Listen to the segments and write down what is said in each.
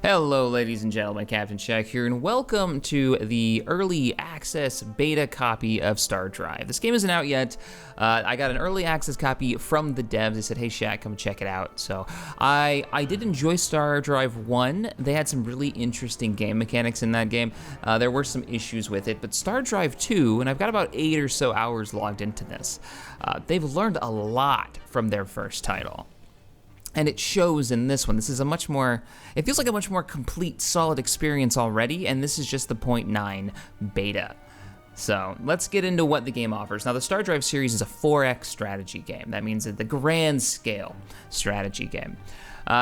Hello, ladies and gentlemen, CaptainShack here, and welcome to the early access beta copy of StarDrive. This game isn't out yet. I got an early access copy from the devs. They said, hey, Shaq, come check it out. So I did enjoy StarDrive 1. They had some really interesting game mechanics in that game. There were some issues with it, but StarDrive 2, and I've got about 8 or so hours logged into this, they've learned a lot from their first title. And it shows in this one. This is it feels like a much more complete, solid experience already, and this is just the 0.9 beta. So let's get into what the game offers. Now, the StarDrive series is a 4X strategy game. That means the grand scale strategy game.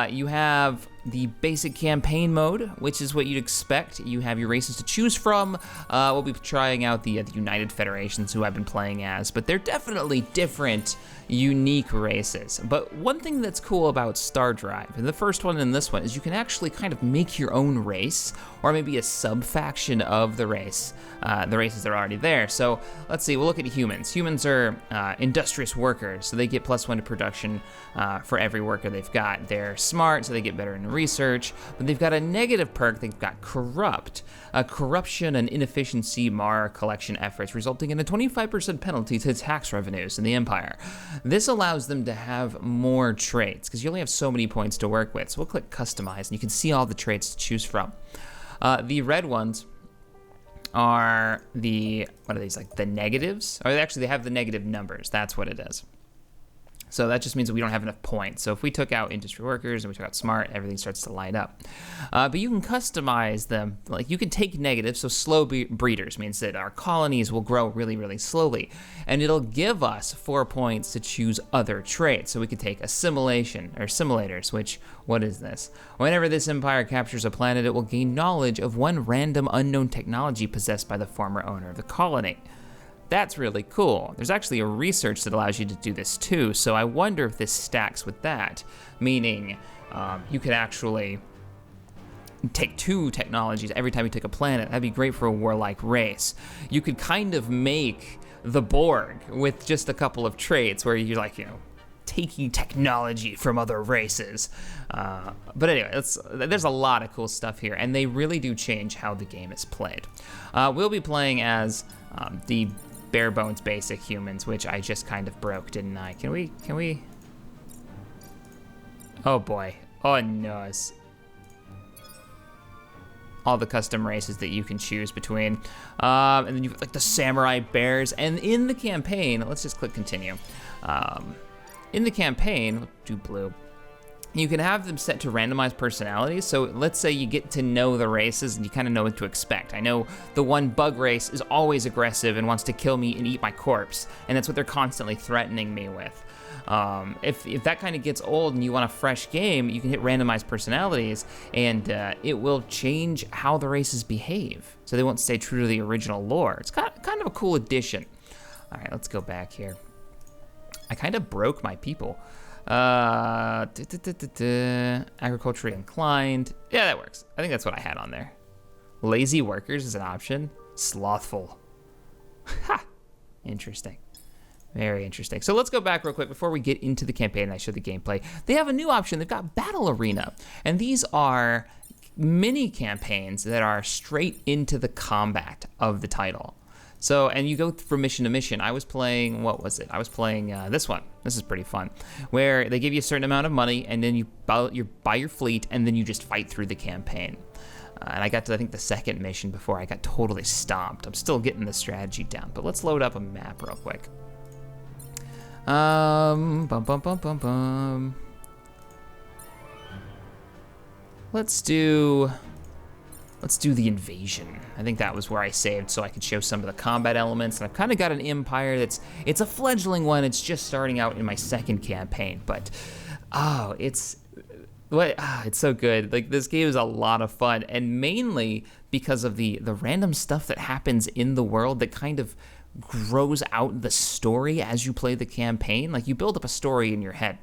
You have the basic campaign mode, which is what you'd expect. You have your races to choose from. We'll be trying out the United Federations, who I've been playing as, but they're definitely different, unique races. But one thing that's cool about StarDrive, and the first one and this one, is you can actually kind of make your own race, or maybe a sub-faction of the race, the races that are already there. So let's see, we'll look at humans. Humans are industrious workers, so they get +1 to production for every worker they've got. They're smart, so they get better in research, but they've got a negative perk. They've got corrupt. Corruption and inefficiency mar collection efforts, resulting in a 25% penalty to tax revenues in the Empire. This allows them to have more traits, because you only have so many points to work with. So we'll click Customize, and you can see all the traits to choose from. The red ones are what are these, like the negatives? Or actually, they have the negative numbers. That's what it is. So that just means that we don't have enough points. So if we took out industry workers and we took out smart, everything starts to light up. But you can customize them. Like, you can take negatives, so slow breeders means that our colonies will grow really, really slowly. And it'll give us 4 points to choose other traits. So we could take assimilation, or simulators, which, what is this? Whenever this empire captures a planet, it will gain knowledge of one random unknown technology possessed by the former owner of the colony. That's really cool. There's actually a research that allows you to do this too, so I wonder if this stacks with that, meaning you could actually take 2 technologies every time you take a planet. That'd be great for a warlike race. You could kind of make the Borg with just a couple of traits where you're like, taking technology from other races. But anyway, there's a lot of cool stuff here, and they really do change how the game is played. We'll be playing as the bare bones basic humans, which I just kind of broke, didn't I? Can we? Oh boy. Oh no. All the custom races that you can choose between. And then you've got like the samurai bears. And in the campaign, let's just click continue. In the campaign, we'll do blue. You can have them set to randomized personalities. So let's say you get to know the races and you kind of know what to expect. I know the one bug race is always aggressive and wants to kill me and eat my corpse. And that's what they're constantly threatening me with. If that kind of gets old and you want a fresh game, you can hit randomized personalities, and it will change how the races behave. So they won't stay true to the original lore. It's kind of a cool addition. All right, let's go back here. I kind of broke my people. Agriculturally inclined. Yeah, that works. I think that's what I had on there. Lazy workers is an option. Slothful. Ha! Interesting. Very interesting. So let's go back real quick before we get into the campaign and I show the gameplay. They have a new option. They've got Battle Arena. And these are mini campaigns that are straight into the combat of the title. So, and you go from mission to mission. I was playing, what was it? I was playing this one. This is pretty fun, where they give you a certain amount of money, and then you buy your fleet, and then you just fight through the campaign. And I got to, I think, the second mission before I got totally stomped. I'm still getting the strategy down, but let's load up a map real quick. Let's do the invasion. I think that was where I saved so I could show some of the combat elements. And I've kind of got an empire it's a fledgling one. It's just starting out in my second campaign, but it's so good. Like, this game is a lot of fun, and mainly because of the random stuff that happens in the world that kind of grows out the story as you play the campaign. Like, you build up a story in your head.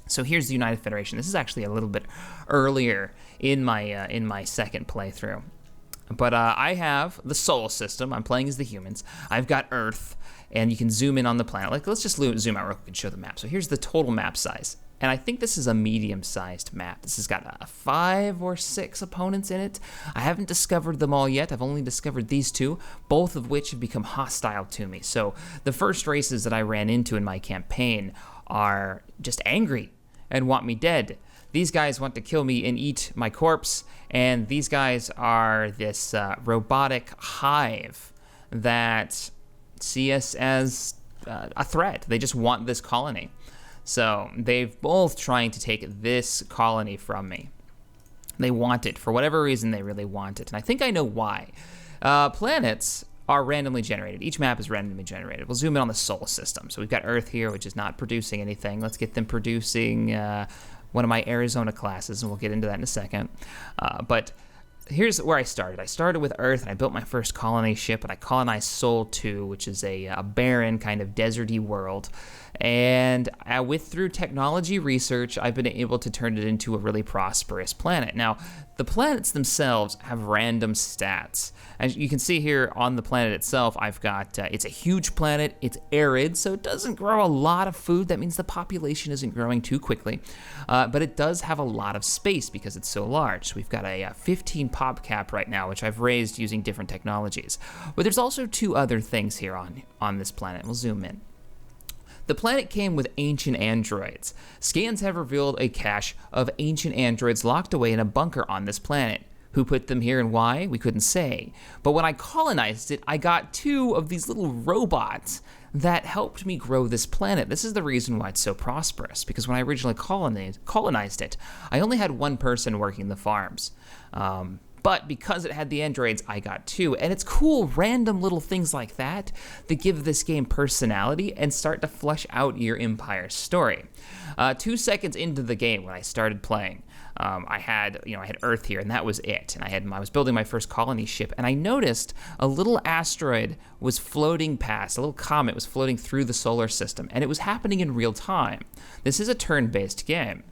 So here's the United Federation. This is actually a little bit earlier in my second playthrough. But I have the Solar System. I'm playing as the humans. I've got Earth, and you can zoom in on the planet. Like, let's just zoom out real quick and show the map. So here's the total map size. And I think this is a medium-sized map. This has got 5 or 6 opponents in it. I haven't discovered them all yet. I've only discovered these 2, both of which have become hostile to me. So the first races that I ran into in my campaign are just angry and want me dead. These guys want to kill me and eat my corpse, and these guys are this robotic hive that see us as a threat. They just want this colony. So they've both trying to take this colony from me. They want it. For whatever reason, they really want it. And I think I know why. Planets are randomly generated. Each map is randomly generated. We'll zoom in on the solar system. So we've got Earth here, which is not producing anything. Let's get them producing one of my Arizona classes, and we'll get into that in a second. But here's where I started. I started with Earth, and I built my first colony ship, and I colonized Sol 2, which is a barren, kind of deserty world. And through technology research, I've been able to turn it into a really prosperous planet. Now, the planets themselves have random stats. As you can see here on the planet itself, I've got, it's a huge planet, it's arid, so it doesn't grow a lot of food. That means the population isn't growing too quickly. But it does have a lot of space because it's so large. So we've got a 15 pop cap right now, which I've raised using different technologies. But there's also 2 other things here on this planet. We'll zoom in. The planet came with ancient androids. Scans have revealed a cache of ancient androids locked away in a bunker on this planet. Who put them here and why? We couldn't say. But when I colonized it, I got 2 of these little robots that helped me grow this planet. This is the reason why it's so prosperous, because when I originally colonized it, I only had 1 person working the farms. But because it had the androids, I got 2. And it's cool, random little things like that give this game personality and start to flesh out your Empire story. 2 seconds into the game when I started playing, I had Earth here, and that was it. And I was building my first colony ship, and I noticed a little asteroid was floating past, a little comet was floating through the solar system, and it was happening in real time. This is a turn-based game,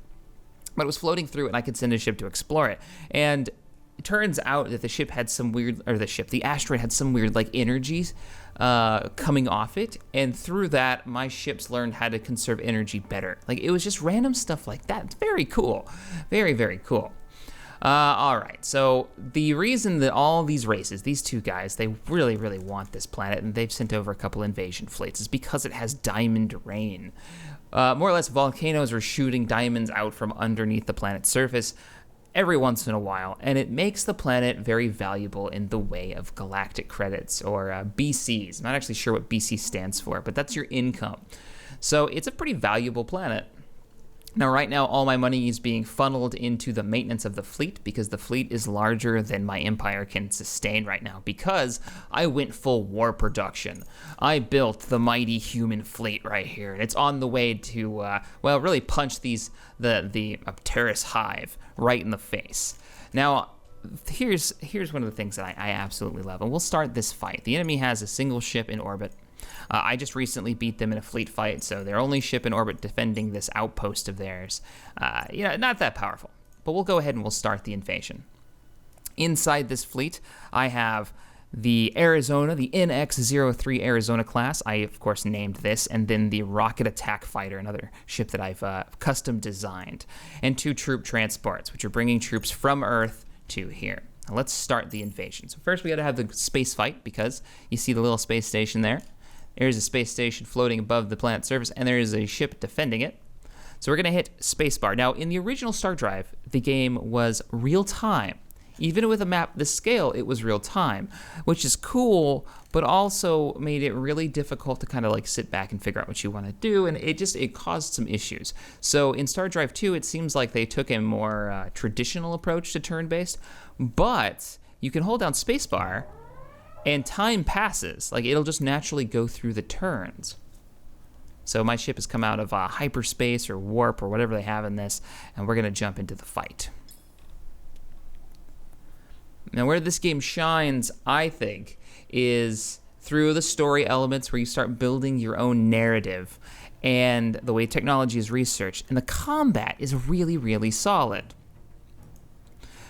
but it was floating through, and I could send a ship to explore it. And it turns out that the asteroid had some weird energies coming off it, and through that, my ships learned how to conserve energy better. It was just random stuff like that. It's very cool. Very, very cool. All right, so the reason that all these races, these 2 guys, they really, really want this planet, and they've sent over a couple invasion fleets, is because it has diamond rain. More or less, volcanoes are shooting diamonds out from underneath the planet's surface every once in a while, and it makes the planet very valuable in the way of galactic credits, or BCs. I'm not actually sure what BC stands for, but that's your income. So it's a pretty valuable planet. Now, right now, all my money is being funneled into the maintenance of the fleet, because the fleet is larger than my empire can sustain right now, because I went full war production. I built the mighty human fleet right here, and it's on the way to, really punch the Terrace hive right in the face. Now, here's one of the things that I absolutely love, and we'll start this fight. The enemy has a single ship in orbit. I just recently beat them in a fleet fight, so their only ship in orbit defending this outpost of theirs. Not that powerful, but we'll go ahead and we'll start the invasion. Inside this fleet, I have the Arizona, the NX-03 Arizona class. I, of course, named this, and then the Rocket Attack Fighter, another ship that I've custom designed, and 2 troop transports, which are bringing troops from Earth to here. Now, let's start the invasion. So first, we got to have the space fight, because you see the little space station there. There's a space station floating above the planet's surface, and there is a ship defending it. So we're going to hit spacebar. Now, in the original StarDrive, the game was real-time. Even with a map this scale, it was real-time, which is cool, but also made it really difficult to kind of sit back and figure out what you want to do, and it caused some issues. So in StarDrive 2, it seems like they took a more traditional approach to turn-based, but you can hold down spacebar, and time passes. It'll just naturally go through the turns. So my ship has come out of hyperspace or warp or whatever they have in this, and we're going to jump into the fight. Now, where this game shines, I think, is through the story elements where you start building your own narrative and the way technology is researched. And the combat is really, really solid.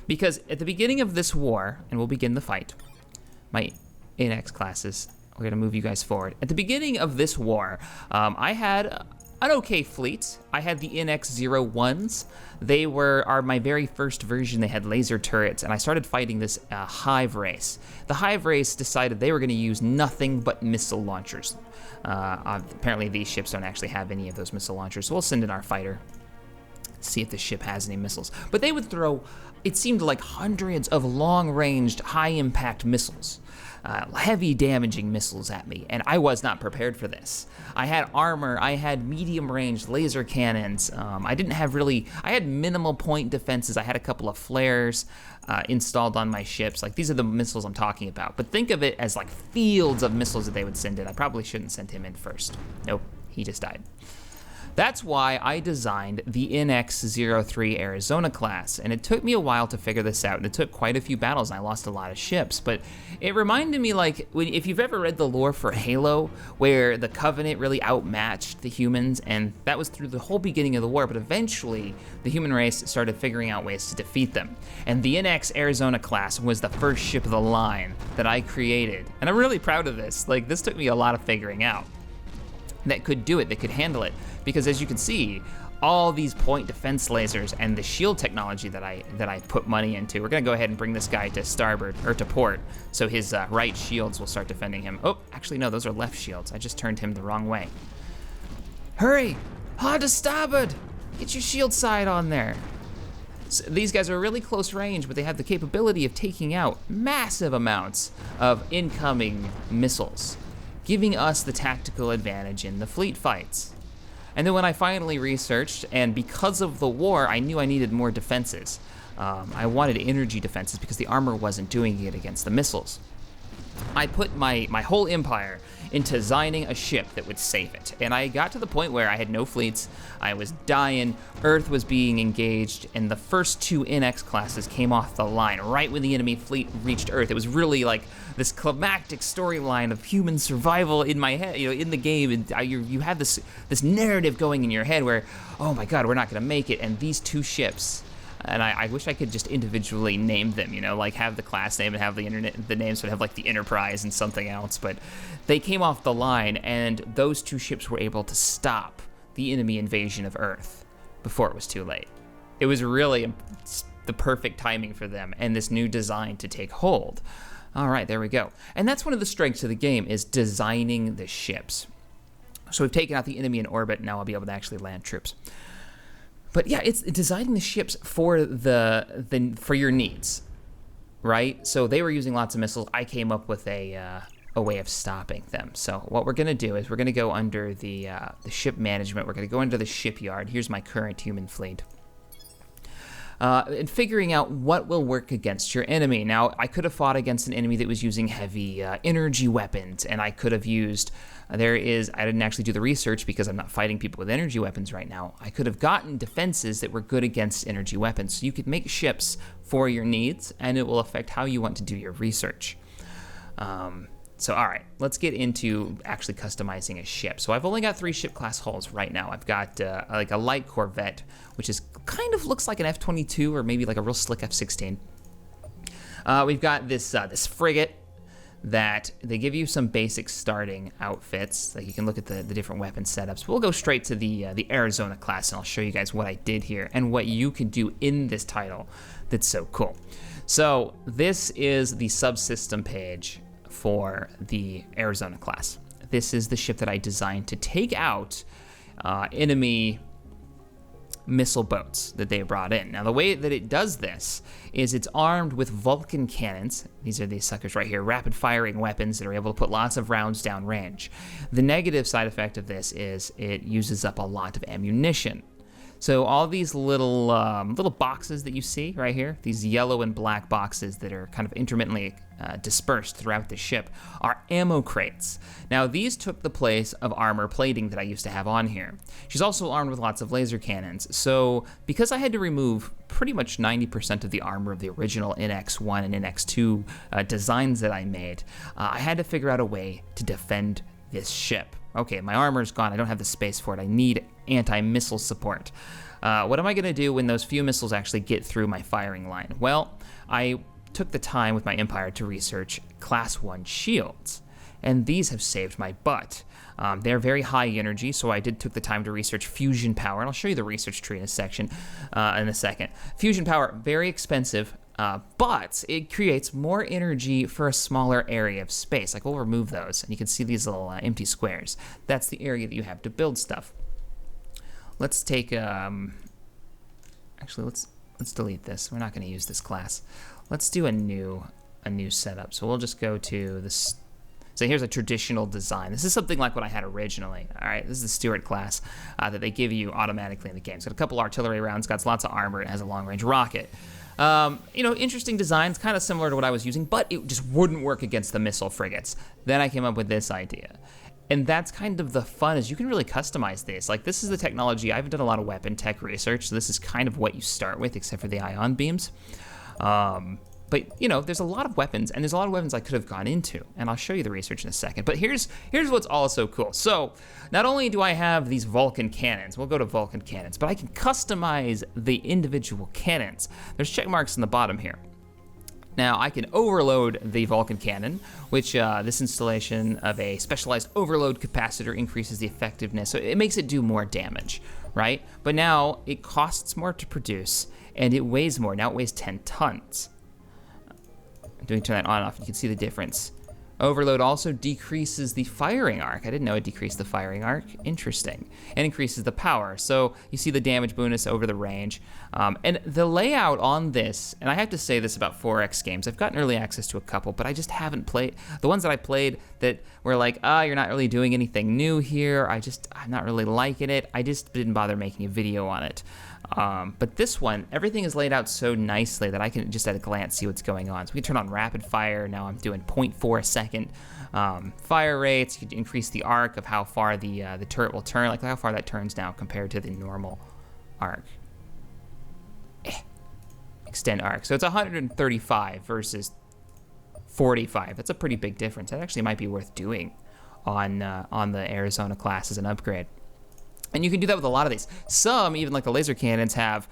Because at the beginning of this war, and we'll begin the fight, my NX classes, we're going to move you guys forward. At the beginning of this war, I had an okay fleet. I had the NX-01s. They are my very first version. They had laser turrets, and I started fighting this Hive race. The Hive race decided they were going to use nothing but missile launchers. Apparently these ships don't actually have any of those missile launchers, so we'll send in our fighter, see if the ship has any missiles. But they would throw, it seemed like hundreds of long-ranged, high-impact missiles. Heavy damaging missiles at me, and I was not prepared for this. I had armor, I had medium-range laser cannons, I had minimal point defenses. I had a couple of flares installed on my ships. Like, these are the missiles I'm talking about, but think of it as like fields of missiles that they would send in. I probably shouldn't send him in first. Nope, he just died. That's why I designed the NX-03 Arizona class, and it took me a while to figure this out, and it took quite a few battles, and I lost a lot of ships, but it reminded me, like, if you've ever read the lore for Halo, where the Covenant really outmatched the humans, and that was through the whole beginning of the war, but eventually the human race started figuring out ways to defeat them, and the NX Arizona class was the first ship of the line that I created, and I'm really proud of this. Like, this took me a lot of figuring out that could do it, that could handle it. Because as you can see, all these point defense lasers and the shield technology that I put money into, we're gonna go ahead and bring this guy to starboard, or to port, so his right shields will start defending him. Oh, actually no, those are left shields. I just turned him the wrong way. Hurry, hard to starboard. Get your shield side on there. So these guys are really close range, but they have the capability of taking out massive amounts of incoming missiles, giving us the tactical advantage in the fleet fights. And then when I finally researched, and because of the war, I knew I needed more defenses. I wanted energy defenses because the armor wasn't doing it against the missiles. I put my whole empire into designing a ship that would save it. And I got to the point where I had no fleets, I was dying, Earth was being engaged, and the first two NX classes came off the line right when the enemy fleet reached Earth. It was really like this climactic storyline of human survival in my head, in the game, and you have this narrative going in your head where, oh my god, we're not gonna make it, and these two ships, and I wish I could just individually name them, like have the class name and have the names would have like the Enterprise and something else, but they came off the line, and those two ships were able to stop the enemy invasion of Earth before it was too late. It was really the perfect timing for them and this new design to take hold. All right, there we go. And that's one of the strengths of the game, is designing the ships. So we've taken out the enemy in orbit, now I'll be able to actually land troops. But yeah, it's designing the ships for for your needs, right? So they were using lots of missiles. I came up with a way of stopping them. So what we're gonna do is we're gonna go under the ship management. We're gonna go under the shipyard. Here's my current human fleet. And figuring out what will work against your enemy. Now, I could have fought against an enemy that was using heavy energy weapons, and I could have used, I didn't actually do the research because I'm not fighting people with energy weapons right now. I could have gotten defenses that were good against energy weapons. So you could make ships for your needs, and it will affect how you want to do your research. So all right, let's get into actually customizing a ship. So I've only got 3 ship class hulls right now. I've got like a light corvette, which is kind of looks like an F-22 or maybe like a real slick F-16. We've got this frigate that they give you some basic starting outfits. Like you can look at the different weapon setups. We'll go straight to the Arizona class, and I'll show you guys what I did here and what you can do in this title that's so cool. So this is the subsystem page for the Arizona class. This is the ship that I designed to take out enemy missile boats that they brought in. Now the way that it does this is it's armed with Vulcan cannons. These are these suckers right here, rapid firing weapons that are able to put lots of rounds down range. The negative side effect of this is it uses up a lot of ammunition. So all these little boxes that you see right here, these yellow and black boxes that are kind of intermittently dispersed throughout the ship, are ammo crates. Now these took the place of armor plating that I used to have on here. She's also armed with lots of laser cannons. So because I had to remove pretty much 90% of the armor of the original NX-1 and NX-2 designs that I made, I had to figure out a way to defend this ship. Okay, my armor's gone, I don't have the space for it, I need anti-missile support. What am I gonna do when those few missiles actually get through my firing line? Well, I took the time with my empire to research Class 1 shields. and these have saved my butt. They're very high energy, so I took the time to research fusion power, and I'll show you the research tree in a second. Fusion power, very expensive, but it creates more energy for a smaller area of space. Like, we'll remove those, and you can see these little empty squares. That's the area that you have to build stuff. Let's take, actually, let's delete this. We're not going to use this class. Let's do a new setup. So we'll just go to this. So here's a traditional design. This is something like what I had originally. All right, this is the Stewart class that they give you automatically in the game. It's got a couple artillery rounds, got lots of armor, it has a long-range rocket. Interesting designs, kind of similar to what I was using, but it just wouldn't work against the missile frigates. Then I came up with this idea. And that's kind of the fun, is you can really customize this. Like, this is the technology. I've done a lot of weapon tech research, so this is kind of what you start with, except for the ion beams. But, there's a lot of weapons, and there's a lot of weapons I could have gone into, and I'll show you the research in a second. But here's what's also cool. So, not only do I have these Vulcan cannons, we'll go to Vulcan cannons, but I can customize the individual cannons. There's check marks in the bottom here. Now, I can overload the Vulcan cannon, which this installation of a specialized overload capacitor increases the effectiveness, so it makes it do more damage, right? But now it costs more to produce, and it weighs more. Now it weighs 10 tons. Doing turn that on and off, you can see the difference. Overload also decreases the firing arc. I didn't know it decreased the firing arc. Interesting. And increases the power. So you see the damage bonus over the range. And the layout on this, and I have to say this about 4X games, I've gotten early access to a couple, but I just haven't played. The ones that I played that were like, you're not really doing anything new here. I'm not really liking it. I just didn't bother making a video on it. But this one, everything is laid out so nicely that I can just at a glance see what's going on. So we can turn on rapid fire. Now I'm doing 0.4 a second fire rates. You can increase the arc of how far the turret will turn, like how far that turns now compared to the normal arc. Extend arc. So it's 135 versus 45. That's a pretty big difference. That actually might be worth doing on the Arizona class as an upgrade. And you can do that with a lot of these. Some, even like the laser cannons, have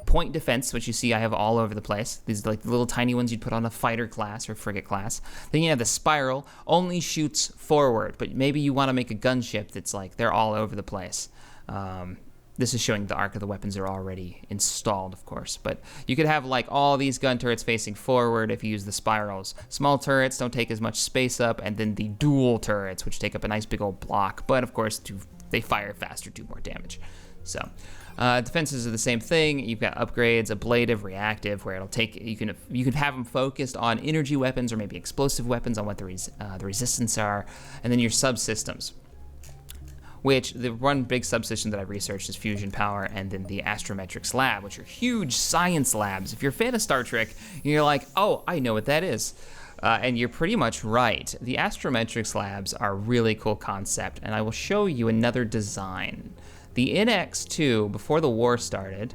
point defense, which you see I have all over the place. These are like the little tiny ones you'd put on a fighter class or frigate class. Then you have the spiral, only shoots forward, but maybe you want to make a gunship that's like they're all over the place. This is showing the arc of the weapons are already installed, of course. But you could have like all these gun turrets facing forward if you use the spirals. Small turrets don't take as much space up, and then the dual turrets, which take up a nice big old block. But of course, they fire faster, do more damage. So defenses are the same thing. You've got upgrades, ablative, reactive, where it'll take you can have them focused on energy weapons or maybe explosive weapons on what the resistance are, and then your subsystems. Which the one big subsystem that I've researched is fusion power, and then the astrometrics lab, which are huge science labs. If you're a fan of Star Trek, you're like, oh, I know what that is. And you're pretty much right. The astrometrics labs are a really cool concept, and I will show you another design. The NX2, before the war started,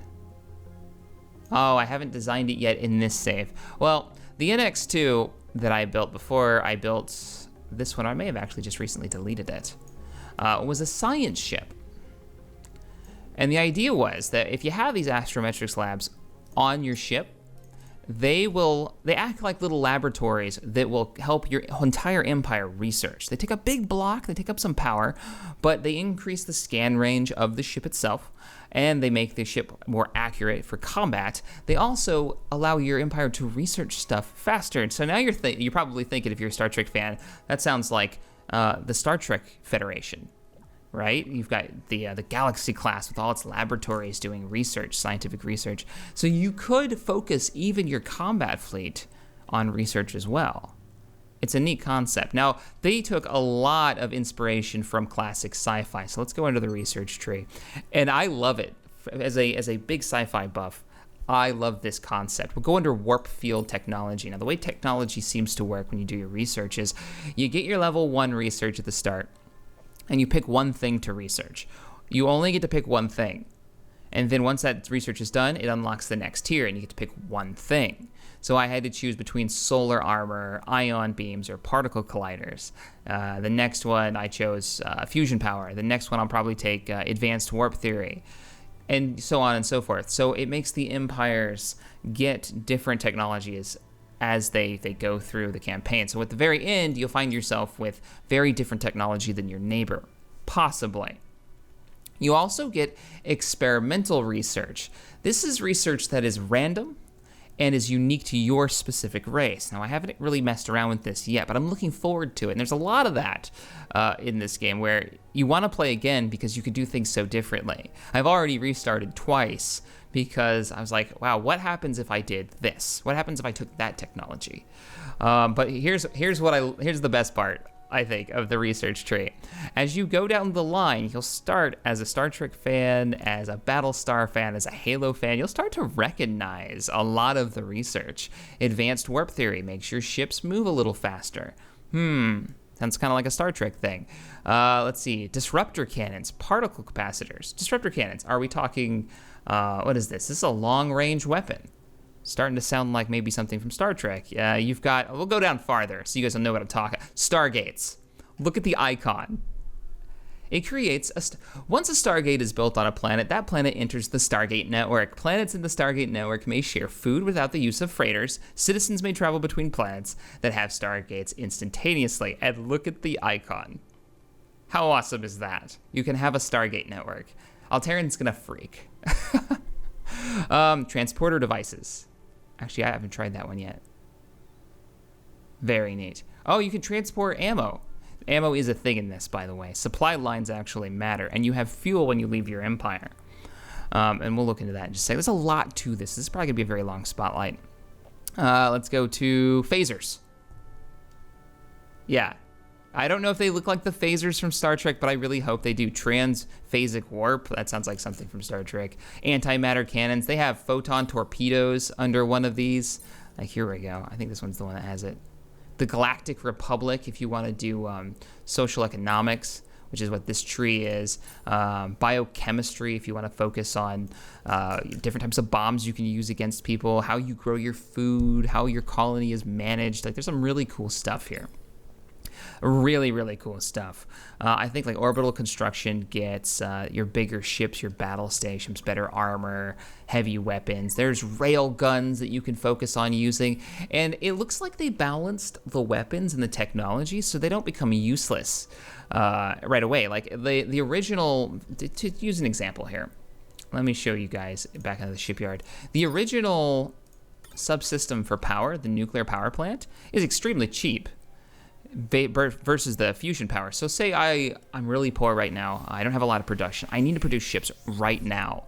I haven't designed it yet in this save. Well, the NX2 that I built before I built this one, I may have actually just recently deleted it, was a science ship. And the idea was that if you have these astrometrics labs on your ship, they act like little laboratories that will help your entire empire research. They take a big block, they take up some power, but they increase the scan range of the ship itself, and they make the ship more accurate for combat. They also allow your empire to research stuff faster. So now you're probably thinking, if you're a Star Trek fan, that sounds like the Star Trek Federation, right? You've got the Galaxy class with all its laboratories doing research, scientific research. So you could focus even your combat fleet on research as well. It's a neat concept. Now, they took a lot of inspiration from classic sci-fi. So let's go into the research tree. And I love it. As a big sci-fi buff, I love this concept. We'll go under warp field technology. Now, the way technology seems to work when you do your research is you get your level 1 research at the start, and you pick one thing to research. You only get to pick one thing. And then once that research is done, it unlocks the next tier, and you get to pick one thing. So I had to choose between solar armor, ion beams, or particle colliders. The next one I chose fusion power. The next one I'll probably take advanced warp theory, and so on and so forth. So it makes the empires get different technologies as they go through the campaign. So at the very end, you'll find yourself with very different technology than your neighbor, possibly. You also get experimental research. This is research that is random and is unique to your specific race. Now, I haven't really messed around with this yet, but I'm looking forward to it. And there's a lot of that in this game where you want to play again because you can do things so differently. I've already restarted twice because I was like, wow, what happens if I did this? What happens if I took that technology? But here's the best part, I think, of the research tree. As you go down the line, you'll start as a Star Trek fan, as a Battlestar fan, as a Halo fan. You'll start to recognize a lot of the research. Advanced warp theory makes your ships move a little faster. Sounds kind of like a Star Trek thing. Let's see. Disruptor cannons, particle capacitors. Disruptor cannons, are we talking, what is this? This is a long-range weapon. Starting to sound like maybe something from Star Trek. You've got, we'll go down farther so you guys will know what I'm talking. Stargates. Look at the icon. It creates once a Stargate is built on a planet, that planet enters the Stargate network. Planets in the Stargate network may share food without the use of freighters. Citizens may travel between planets that have Stargates instantaneously. And look at the icon. How awesome is that? You can have a Stargate network. Alteran's gonna freak. Transporter devices. Actually, I haven't tried that one yet. Very neat. Oh, you can transport ammo. Ammo is a thing in this, by the way. Supply lines actually matter, and you have fuel when you leave your empire. And we'll look into that in just a second. There's a lot to this. This is probably going to be a very long spotlight. Let's go to phasers. Yeah. I don't know if they look like the phasers from Star Trek, but I really hope they do. Transphasic warp. That sounds like something from Star Trek. Antimatter cannons. They have photon torpedoes under one of these. Like, here we go. I think this one's the one that has it. The Galactic Republic, if you want to do social economics, which is what this tree is. Biochemistry, if you want to focus on different types of bombs you can use against people, how you grow your food, how your colony is managed. Like, there's some really cool stuff here. Really, really cool stuff. I think like orbital construction gets your bigger ships, your battle stations, better armor, heavy weapons. There's rail guns that you can focus on using. And it looks like they balanced the weapons and the technology so they don't become useless right away. Like the original, to use an example here, let me show you guys back into the shipyard. The original subsystem for power, the nuclear power plant, is extremely cheap versus the fusion power. So say I'm really poor right now. I don't have a lot of production. I need to produce ships right now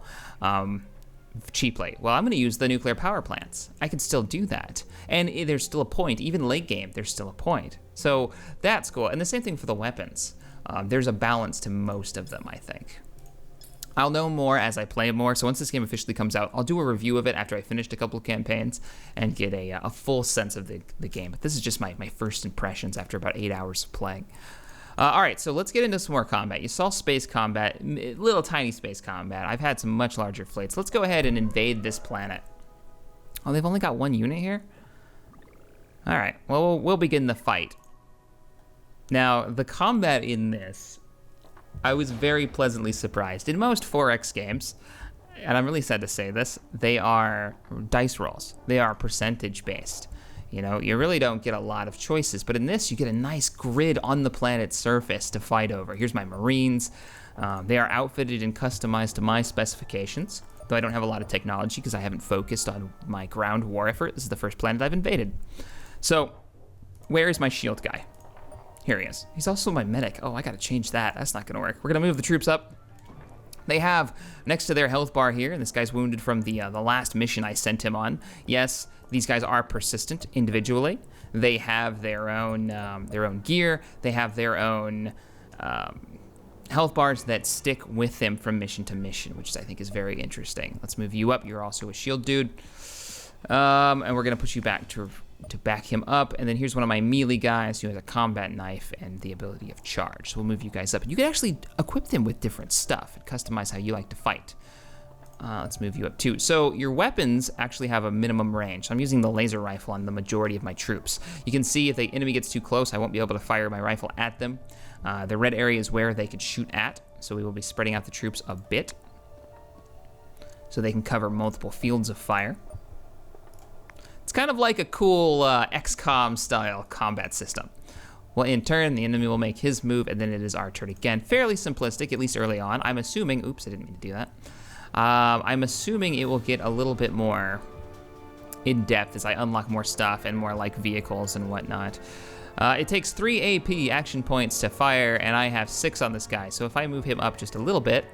cheaply. Well, I'm going to use the nuclear power plants. I can still do that. And there's still a point. Even late game, there's still a point. So that's cool. And the same thing for the weapons. There's a balance to most of them, I think. I'll know more as I play more, so once this game officially comes out, I'll do a review of it after I finished a couple of campaigns and get a full sense of the game. But this is just my first impressions after about 8 hours of playing. All right, so let's get into some more combat. You saw space combat, little tiny space combat. I've had some much larger fleets. Let's go ahead and invade this planet. Oh, they've only got one unit here? All right, well, we'll begin the fight. Now, the combat in this, I was very pleasantly surprised. In most 4X games, and I'm really sad to say this, they are dice rolls. They are percentage based. You know, you really don't get a lot of choices, but in this you get a nice grid on the planet's surface to fight over. Here's my Marines. They are outfitted and customized to my specifications, though I don't have a lot of technology because I haven't focused on my ground war effort. This is the first planet I've invaded. So, where is my shield guy? Here he is. He's also my medic. Oh, I gotta change that. That's not gonna work. We're gonna move the troops up. They have, next to their health bar here, and this guy's wounded from the last mission I sent him on. Yes, these guys are persistent individually. They have their own gear. They have their own health bars that stick with them from mission to mission, which I think is very interesting. Let's move you up. You're also a shield dude. And we're gonna put you back to back him up, and then here's one of my melee guys who has a combat knife and the ability of charge. So we'll move you guys up. And you can actually equip them with different stuff and customize how you like to fight. Let's move you up too. So your weapons actually have a minimum range. So I'm using the laser rifle on the majority of my troops. You can see if the enemy gets too close, I won't be able to fire my rifle at them. The red area is where they could shoot at, so we will be spreading out the troops a bit so they can cover multiple fields of fire. It's kind of like a cool XCOM style combat system. Well, in turn, the enemy will make his move, and then it is our turn again. Fairly simplistic, at least early on. I'm assuming, oops, I didn't mean to do that. I'm assuming it will get a little bit more in depth as I unlock more stuff and more like vehicles and whatnot. It takes 3 AP action points to fire, and I have 6 on this guy. So if I move him up just a little bit,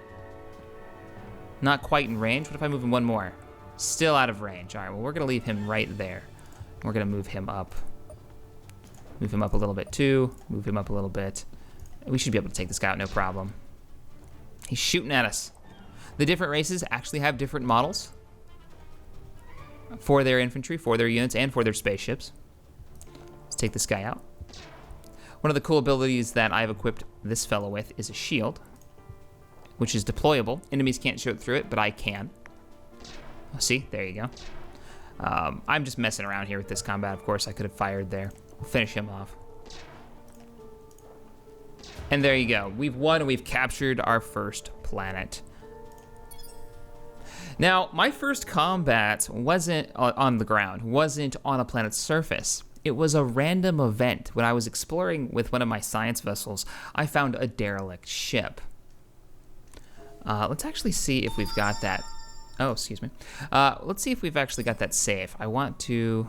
not quite in range. What if I move him one more? Still out of range. All right, well, we're gonna leave him right there. We're gonna move him up. Move him up a little bit too. Move him up a little bit. We should be able to take this guy out, no problem. He's shooting at us. The different races actually have different models for their infantry, for their units, and for their spaceships. Let's take this guy out. One of the cool abilities that I've equipped this fellow with is a shield, which is deployable. Enemies can't shoot through it, but I can. See, there you go. I'm just messing around here with this combat. Of course, I could have fired there. We'll finish him off. And there you go. We've won and we've captured our first planet. Now, my first combat wasn't on the ground, wasn't on a planet's surface. It was a random event. When I was exploring with one of my science vessels, I found a derelict ship. Let's actually see if we've got that. Oh, excuse me. Let's see if we've actually got that safe. I want to...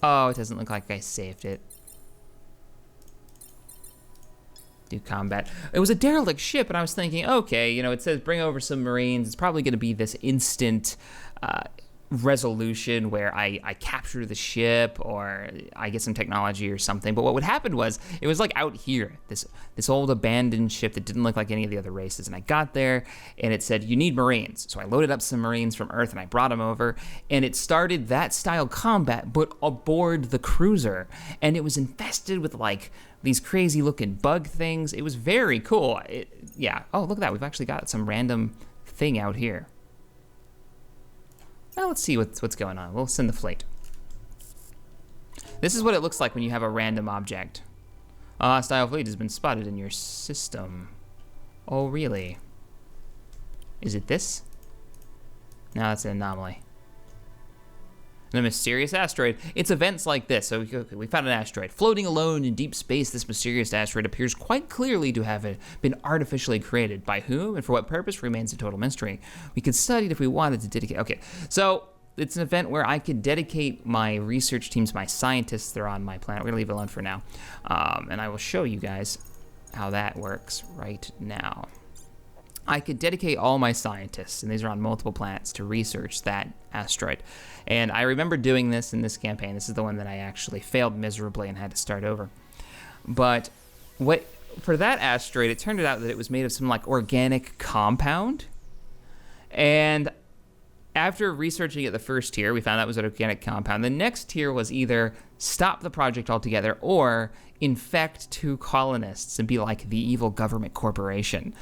Oh, it doesn't look like I saved it. Do combat. It was a derelict ship, and I was thinking, okay, you know, it says bring over some Marines. It's probably going to be this instant resolution where I capture the ship or I get some technology or something. But what would happen was it was like out here, this old abandoned ship that didn't look like any of the other races. And I got there and it said, you need Marines. So I loaded up some Marines from Earth and I brought them over, and it started that style combat, but aboard the cruiser. And it was infested with like these crazy looking bug things. It was very cool. Yeah. Oh, look at that. We've actually got some random thing out here. Well, let's see what's going on. We'll send the fleet. This is what it looks like when you have a random object. A hostile fleet has been spotted in your system. Oh, really? Is it this? No, that's an anomaly. The mysterious asteroid. It's events like this. So we found an asteroid. Floating alone in deep space, this mysterious asteroid appears quite clearly to have been artificially created. By whom and for what purpose remains a total mystery. We could study it if we wanted to dedicate... Okay, so it's an event where I could dedicate my research teams, my scientists that are on my planet. We're going to leave it alone for now. And I will show you guys how that works right now. I could dedicate all my scientists, and these are on multiple planets, to research that asteroid. And I remember doing this in this campaign. This is the one that I actually failed miserably and had to start over. But for that asteroid, it turned out that it was made of some like organic compound. And after researching it the first tier, we found that was an organic compound. The next tier was either stop the project altogether or infect 2 colonists and be like the evil government corporation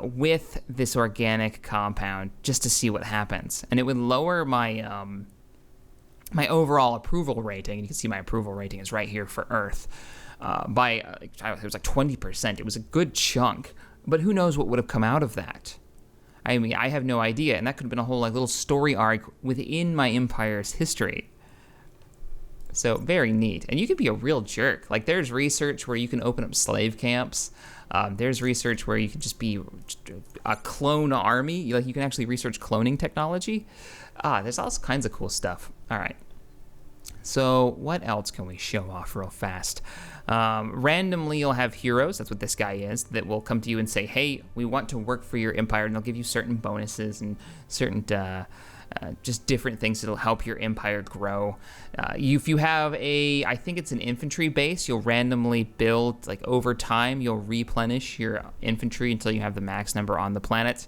with this organic compound just to see what happens. And it would lower my my overall approval rating. And you can see my approval rating is right here for Earth by it was like 20%. It was a good chunk, but who knows what would have come out of that? I mean, I have no idea, and that could have been a whole like little story arc within my empire's history. So very neat. And you could be a real jerk. Like there's research where you can open up slave camps. There's research where you can just be a clone army. Like you can actually research cloning technology. There's all kinds of cool stuff. All right. So what else can we show off real fast? Randomly, you'll have heroes. That's what this guy is. That will come to you and say, hey, we want to work for your empire. And they'll give you certain bonuses and certain just different things that'll help your empire grow. If you have I think it's an infantry base, you'll randomly build, like over time, you'll replenish your infantry until you have the max number on the planet.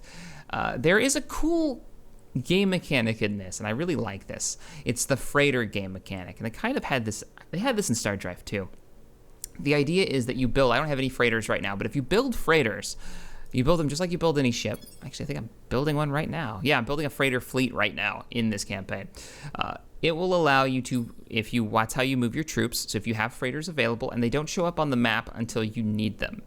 There is a cool game mechanic in this, and I really like this. It's the freighter game mechanic, and they kind of had this, they had this in StarDrive too. The idea is that you build, I don't have any freighters right now, but if you build freighters, you build them just like you build any ship. Actually, I think I'm building one right now. Yeah, I'm building a freighter fleet right now in this campaign. It will allow you to, that's how you move your troops. So if you have freighters available and they don't show up on the map until you need them.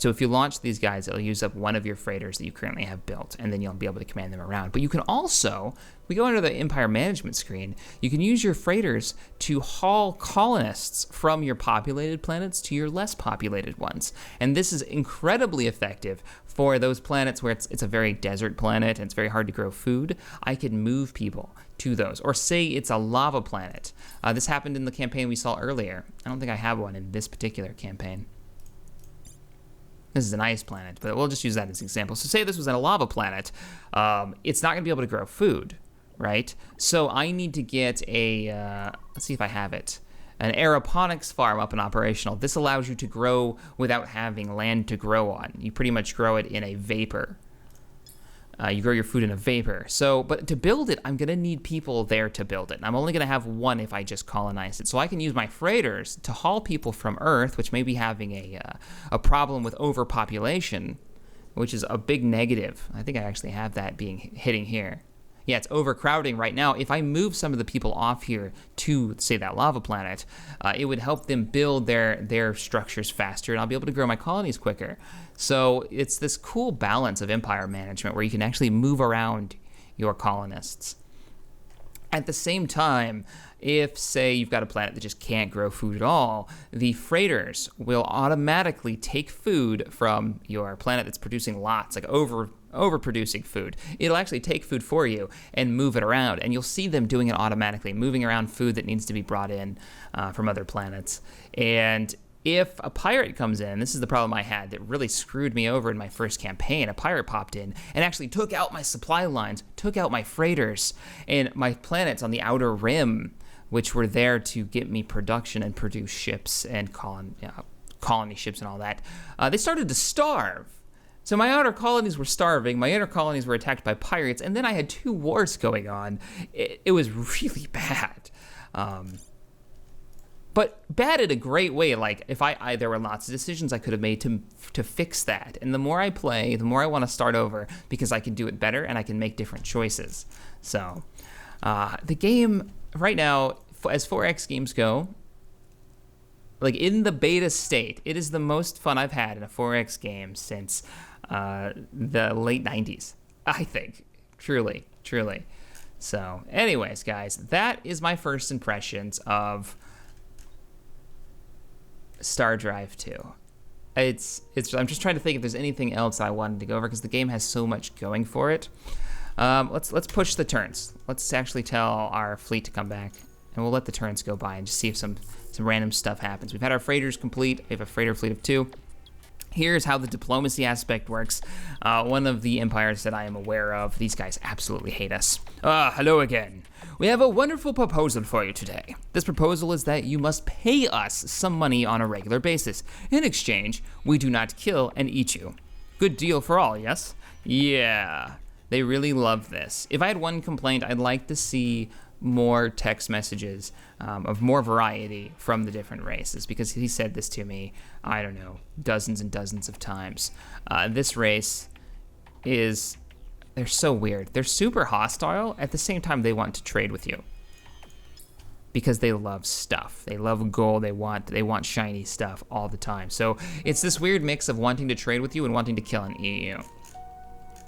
So if you launch these guys, it'll use up one of your freighters that you currently have built, and then you'll be able to command them around. But you can also we go under the Empire Management screen, you can use your freighters to haul colonists from your populated planets to your less populated ones. And this is incredibly effective for those planets where it's a very desert planet and it's very hard to grow food. I can move people to those. Or say it's a lava planet. This happened in the campaign we saw earlier. I don't think I have one in this particular campaign. This is an ice planet, but we'll just use that as an example. So say this was a lava planet. It's not going to be able to grow food, right? So I need to get a, let's see if I have it, an aeroponics farm up and operational. This allows you to grow without having land to grow on. You pretty much grow it in a vapor. You grow your food in a vapor. So, but to build it, I'm gonna need people there to build it. And I'm only gonna have one if I just colonize it. So I can use my freighters to haul people from Earth, which may be having a problem with overpopulation, which is a big negative. I think I actually have that hitting here. Yeah, it's overcrowding right now. If I move some of the people off here to, say, that lava planet, it would help them build their structures faster, and I'll be able to grow my colonies quicker. So it's this cool balance of empire management where you can actually move around your colonists. At the same time, if, say, you've got a planet that just can't grow food at all, the freighters will automatically take food from your planet that's producing lots, like overproducing food. It'll actually take food for you and move it around, and you'll see them doing it automatically, moving around food that needs to be brought in from other planets. And if a pirate comes in, this is the problem I had that really screwed me over in my first campaign. A pirate popped in and actually took out my supply lines, took out my freighters, and my planets on the outer rim, which were there to get me production and produce ships and colony ships and all that. They started to starve. So my outer colonies were starving, my inner colonies were attacked by pirates, and then I had 2 wars going on. It was really bad. But bad in a great way. Like, if there were lots of decisions I could have made to fix that. And the more I play, the more I want to start over because I can do it better and I can make different choices. So, the game right now, as 4X games go, like in the beta state, it is the most fun I've had in a 4X game since the late 90s, I think. Truly. So, anyways, guys, that is my first impressions of StarDrive 2. I'm just trying to think if there's anything else I wanted to go over because the game has so much going for it. Let's push the turns. Let's actually tell our fleet to come back, and we'll let the turns go by and just see if some random stuff happens. We've had our freighters complete. We have a freighter fleet of 2. Here's how the diplomacy aspect works. One of the empires that I am aware of, these guys absolutely hate us. Hello again. We have a wonderful proposal for you today. This proposal is that you must pay us some money on a regular basis. In exchange, we do not kill and eat you. Good deal for all, yes? Yeah, they really love this. If I had one complaint, I'd like to see more text messages of more variety from the different races, because he said this to me, I don't know, dozens and dozens of times. This race they're so weird. They're super hostile. At the same time, they want to trade with you because they love stuff. They love gold. They want shiny stuff all the time. So it's this weird mix of wanting to trade with you and wanting to kill and eat you.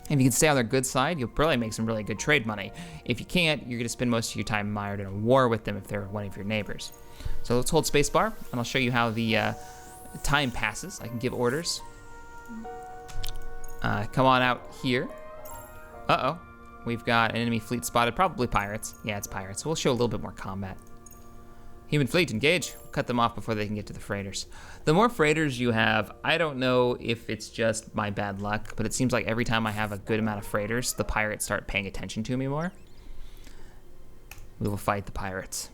If you can stay on their good side, you'll probably make some really good trade money. If you can't, you're going to spend most of your time mired in a war with them if they're one of your neighbors. So let's hold spacebar, and I'll show you how the time passes. I can give orders. Come on out here. Uh-oh. We've got an enemy fleet spotted, probably pirates. Yeah, it's pirates. So we'll show a little bit more combat. Human fleet, engage. We'll cut them off before they can get to the freighters. The more freighters you have, I don't know if it's just my bad luck, but it seems like every time I have a good amount of freighters, the pirates start paying attention to me more. We will fight the pirates.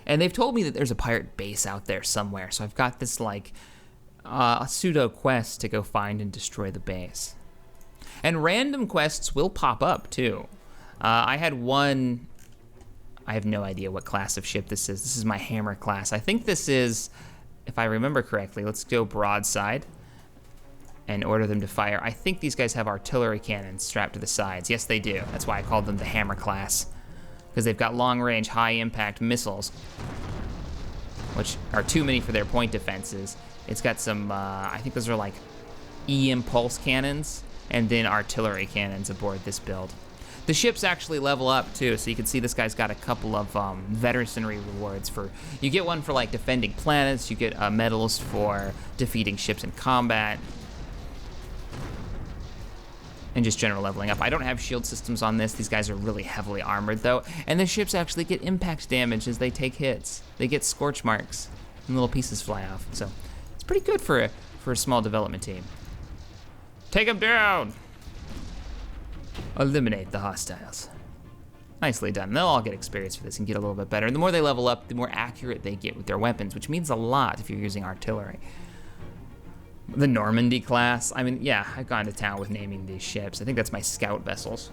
And they've told me that there's a pirate base out there somewhere, so I've got this, like, a pseudo quest to go find and destroy the base. And random quests will pop up, too. I had one... I have no idea what class of ship this is. This is my hammer class. I think this is, if I remember correctly, let's go broadside and order them to fire. I think these guys have artillery cannons strapped to the sides. Yes, they do. That's why I called them the hammer class, because they've got long-range, high-impact missiles, which are too many for their point defenses. It's got some, I think those are like E-impulse cannons, and then artillery cannons aboard this build. The ships actually level up too, so you can see this guy's got a couple of veteranry rewards. You get one for like defending planets, you get medals for defeating ships in combat, and just general leveling up. I don't have shield systems on this. These guys are really heavily armored though, and the ships actually get impact damage as they take hits. They get scorch marks, and little pieces fly off. So it's pretty good for a small development team. Take them down! Eliminate the hostiles. Nicely done. They'll all get experience for this and get a little bit better. And the more they level up, the more accurate they get with their weapons, which means a lot if you're using artillery. The Normandy class. I mean, yeah, I've gone to town with naming these ships. I think that's my scout vessels.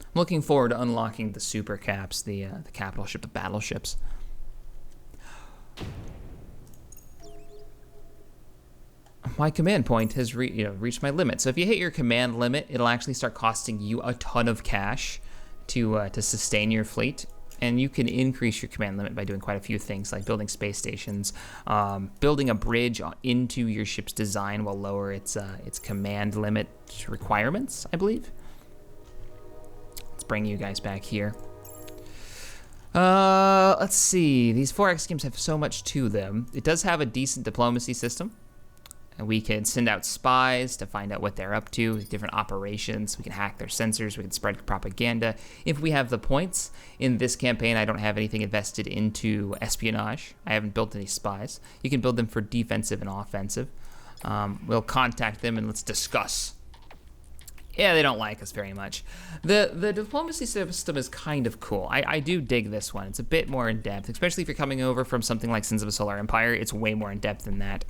I'm looking forward to unlocking the super caps, the capital ship, the battleships. My command point has reached my limit. So if you hit your command limit, it'll actually start costing you a ton of cash to sustain your fleet. And you can increase your command limit by doing quite a few things, like building space stations, building a bridge into your ship's design will lower its command limit requirements, I believe. Let's bring you guys back here. Let's see. These 4X games have so much to them. It does have a decent diplomacy system. And we can send out spies to find out what they're up to, different operations. We can hack their sensors. We can spread propaganda. If we have the points, in this campaign, I don't have anything invested into espionage. I haven't built any spies. You can build them for defensive and offensive. We'll contact them and let's discuss. Yeah, they don't like us very much. The diplomacy system is kind of cool. I do dig this one. It's a bit more in depth, especially if you're coming over from something like Sins of a Solar Empire. It's way more in depth than that.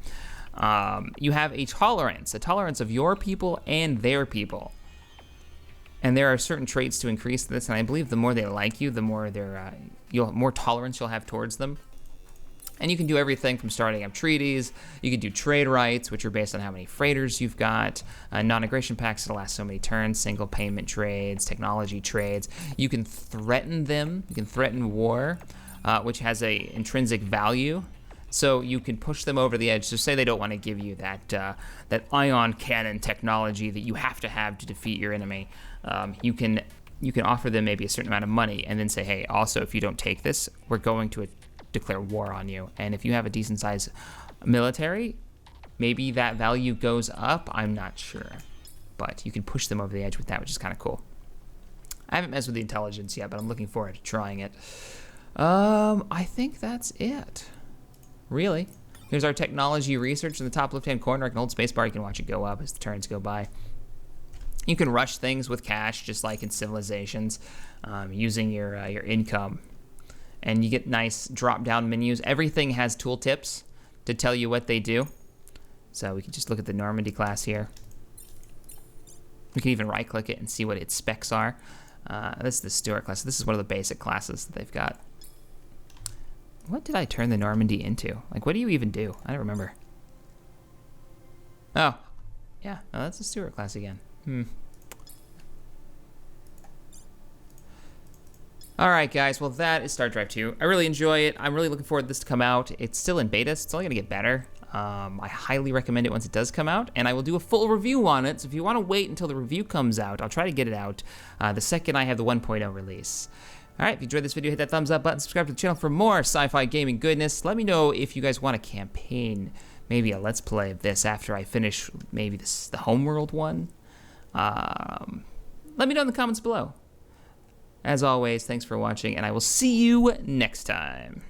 You have a tolerance of your people and their people. And there are certain traits to increase this, and I believe the more they like you, the more more tolerance you'll have towards them. And you can do everything from starting up treaties. You can do trade rights, which are based on how many freighters you've got, non-aggression pacts that last so many turns, single payment trades, technology trades. You can threaten them. You can threaten war, which has a intrinsic value. So you can push them over the edge. So say they don't want to give you that ion cannon technology that you have to defeat your enemy. You can offer them maybe a certain amount of money and then say, hey, also if you don't take this, we're going to declare war on you. And if you have a decent size military, maybe that value goes up. I'm not sure, but you can push them over the edge with that, which is kind of cool. I haven't messed with the intelligence yet, but I'm looking forward to trying it. I think that's it. Really. Here's our technology research in the top left-hand corner. I can hold spacebar. You can watch it go up as the turns go by. You can rush things with cash, just like in Civilizations, using your income. And you get nice drop-down menus. Everything has tooltips to tell you what they do. So we can just look at the Normandy class here. We can even right-click it and see what its specs are. This is the Stuart class. This is one of the basic classes that they've got. What did I turn the Normandy into? Like, what do you even do? I don't remember. Oh, yeah, no, that's the Stuart class again. All right, guys, well, that is StarDrive 2. I really enjoy it. I'm really looking forward to this to come out. It's still in beta, so it's only gonna get better. I highly recommend it once it does come out, and I will do a full review on it, so if you wanna wait until the review comes out, I'll try to get it out the second I have the 1.0 release. All right, if you enjoyed this video, hit that thumbs up button, subscribe to the channel for more sci-fi gaming goodness. Let me know if you guys want a campaign, maybe a Let's Play of this after I finish maybe the Homeworld one. Let me know in the comments below. As always, thanks for watching, and I will see you next time.